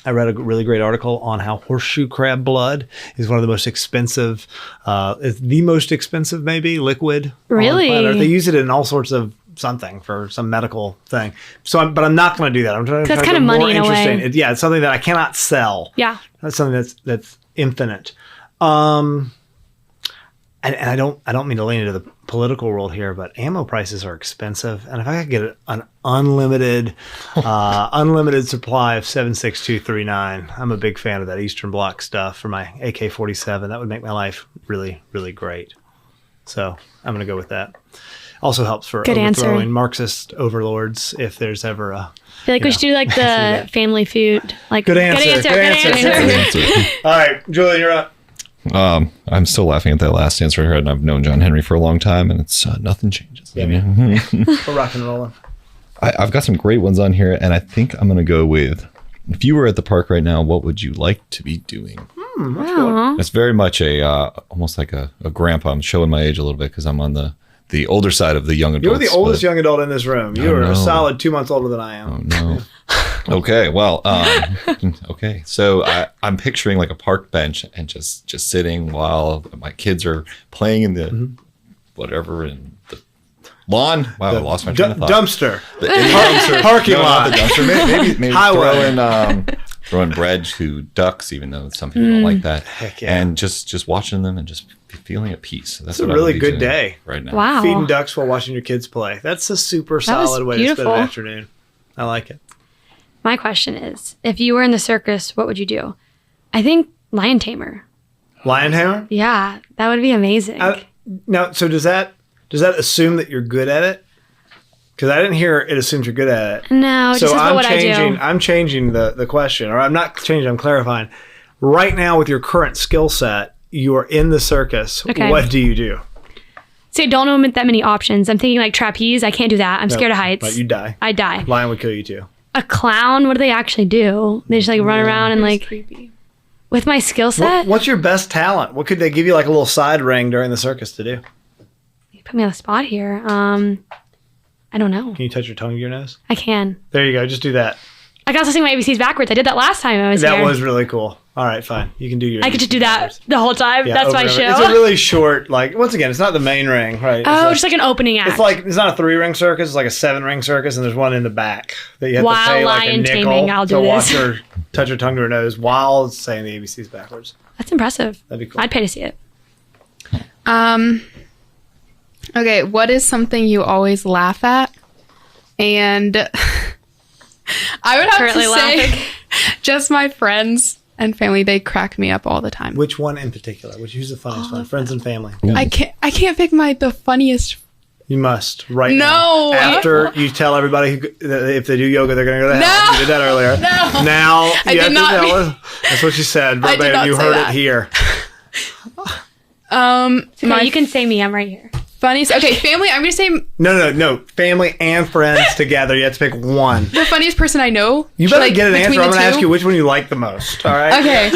I read a really great article on how horseshoe crab blood is one of the most expensive, it's the most expensive maybe liquid. Really? On planet Earth. They use it in all sorts of something for some medical thing. But I'm not going to do that. I'm trying to kind of money in a way. It's something that I cannot sell. Yeah. That's something that's infinite. And I don't mean to lean into the political world here, but ammo prices are expensive. And if I could get an unlimited supply of 7.6239, I'm a big fan of that Eastern Bloc stuff for my AK-47. That would make my life really, really great. So I'm going to go with that. Also helps for overthrowing Marxist overlords if there's ever a... I feel like we should do the family feud. Good answer. All right, Julian, you're up. I'm still laughing at that last answer, and I've known John Henry for a long time, and it's nothing changes. Yeah, man. We're rock and rolling. I've got some great ones on here, and I think I'm going to go with, if you were at the park right now, what would you like to be doing? It's very much almost like a grandpa. I'm showing my age a little bit because I'm on the older side of the young adults. You're the oldest young adult in this room. You're a solid 2 months older than I am. Oh, no. Okay, well, okay. So I'm picturing like a park bench and just sitting while my kids are playing in the whatever in the lawn. Wow, I lost my train of thought. Dumpster. Dumpster. Parking lot. Not the dumpster. Maybe Highway. throwing bread to ducks, even though some people don't like that. Heck yeah. And just watching them and just feeling at peace. That's a what really I would be good doing day right now. Wow. Feeding ducks while watching your kids play. That's a super solid way to spend beautiful. an afternoon. I like it. My question is, if you were in the circus, what would you do? I think lion tamer. Lion tamer? Yeah, that would be amazing. Now, so does that assume that you're good at it? Because I didn't hear it assumes you're good at it. No, So just as what I do. I'm changing the question, or I'm not changing, I'm clarifying. Right now, with your current skill set, you are in the circus. Okay. What do you do? See, I don't know that many options. I'm thinking like trapeze. I can't do that. I'm scared of heights. But you die. I die. Lion would kill you too. A clown, what do they actually do? They just like run around and like, creepy. with my skill set? What's your best talent? What could they give you like a little side ring during the circus to do? You put me on the spot here. I don't know. Can you touch your tongue to your nose? I can. There you go. Just do that. I can also sing my ABCs backwards. I did that last time I was That here. was really cool. All right, fine. You can do your. I could just do that the whole time. Yeah, That's over my and over. show. It's a really short, like, once again, it's not the main ring, right? oh, It's just like an opening act. it's not a 3-ring circus. It's like a 7-ring circus, and there's one in the back that you have While to pay like a lion nickel taming, I'll to do watch this. her touch her tongue to her nose while saying the ABCs backwards. That's impressive. That'd be cool. I'd pay to see it. Okay, what is something you always laugh at? And I would have Currently to say laughing. just my friends and family, they crack me up all the time. Which one in particular? Who's the funniest one? Friends and family. I can't pick the funniest. You must right No. now. After you tell everybody that if they do yoga, they're going to go to hell. No. You did that earlier. No. Now I you did have to not tell mean- us. That's what she said. I did Verbatim. not You say heard that. it here. My You can say me. I'm right here. funniest. Okay, family. I'm gonna say No. Family and friends together. You have to pick one. the funniest person I know. You better like, get an answer. between I'm the going to ask two. you which one you like the most. All right. Okay.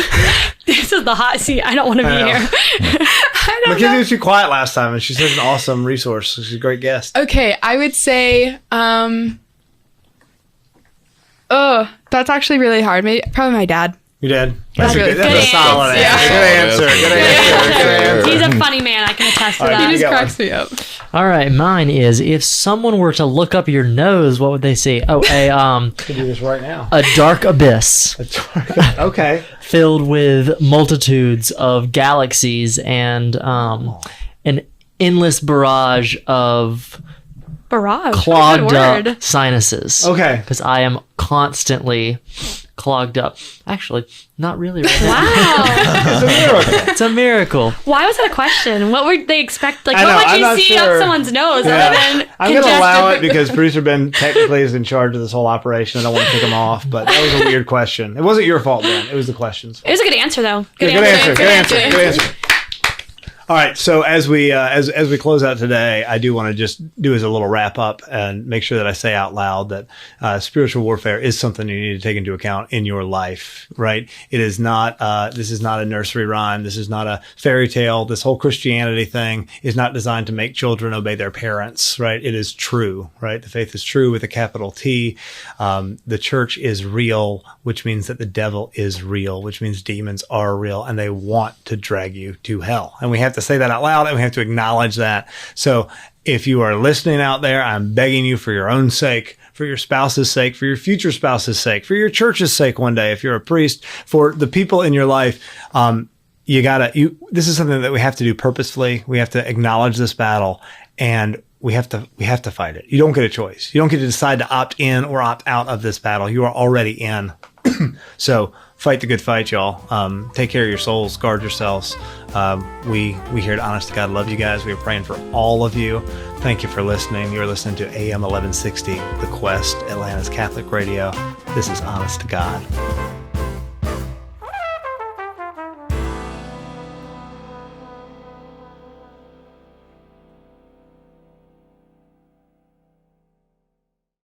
This is the hot seat. I don't want to be I know. here. I don't Mackenzie know. was too quiet last time, and she's such an awesome resource. She's a great guest. Okay, I would say. That's actually really hard. Probably my dad. You did. That's really That's a good solid answer. answer. Yeah. Good answer. Good answer. Good answer. He's a funny man. I can attest to All right, that. you He just got cracks me up. All right, mine is if someone were to look up your nose, what would they see? Oh, Could do this right now. a dark abyss Okay. filled with multitudes of galaxies and an endless barrage of Barrage. clogged Good word. up sinuses. Okay. Because I am constantly clogged up. Actually, not really. Right now. Wow. It's a miracle. It's a miracle. Why was that a question? What would they expect? Like, I know, what I'm would not you see sure. up someone's nose Yeah. other than I'm going to congested? allow it because producer Ben technically is in charge of this whole operation. I don't want to kick him off, but that was a weird question. It wasn't your fault, Ben. It was the questions. It was a good answer, though. Good answer. All right, so as we as we close out today, I do want to just do as a little wrap up and make sure that I say out loud that spiritual warfare is something you need to take into account in your life. Right? It is not. This is not a nursery rhyme. This is not a fairy tale. This whole Christianity thing is not designed to make children obey their parents. Right? It is true. Right? The faith is true with a capital T. The church is real, which means that the devil is real, which means demons are real, and they want to drag you to hell. And we have to say that out loud, and we have to acknowledge that. So if you are listening out there, I'm begging you for your own sake, for your spouse's sake, for your future spouse's sake, for your church's sake one day, if you're a priest, for the people in your life, this is something that we have to do purposefully. We have to acknowledge this battle, and we have to fight it. You don't get a choice. You don't get to decide to opt in or opt out of this battle. You are already in. So fight the good fight, y'all. Take care of your souls. Guard yourselves. We here at Honest to God love you guys. We are praying for all of you. Thank you for listening. You're listening to AM 1160, The Quest, Atlanta's Catholic Radio. This is Honest to God.